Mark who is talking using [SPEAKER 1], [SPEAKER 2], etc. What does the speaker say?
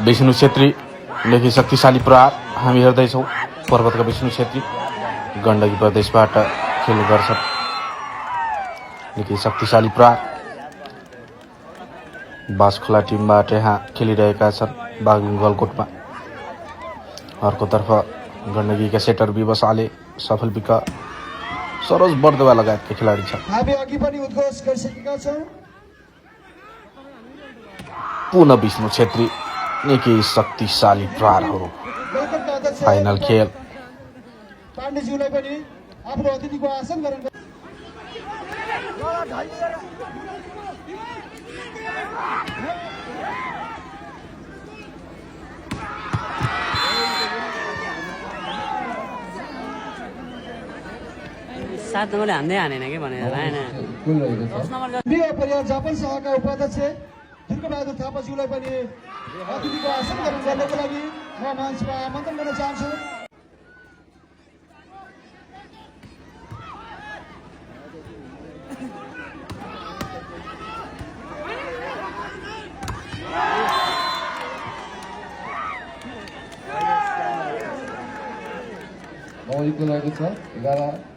[SPEAKER 1] विष्णु छेत्रीदेखि शक्तिशाली प्रहार हामी हेर्दैछौँ। पर्वतका विष्णु छेत्री गण्डकी प्रदेशबाट खेल्ने गर्छन्। निकै शक्तिशाली प्रहार बाँसखोला टिमबाट यहाँ खेलिरहेका छन् बागलुङ गलकोटमा। अर्कोतर्फ गण्डकीका सेटर विवश आले सफल विकट सरोज बर्देवा लगायतका खेलाडी छन्।
[SPEAKER 2] हामी अघि पनि उद्घोष गरिसकेका छौँ।
[SPEAKER 1] पुनः विष्णु छेत्री निकै शक्तिशाली प्रहारहरू। फाइनल खेल
[SPEAKER 2] पाण्डेज्यूलाई पनि आफ्नो अतिथिको आसन गराउनु।
[SPEAKER 3] सात नम्बरले हान्दै हानेन कि भनेर
[SPEAKER 2] परिवार जापान सभाका उपाध्यक्ष दुर्गाबहादुर थापाज्यूलाई पनि अतिथिको आसन ग्रहण गर्नको लागि म मञ्चमा आमन्त्रण गर्न चाहन्छु।
[SPEAKER 4] मौलिकको लागि छ 11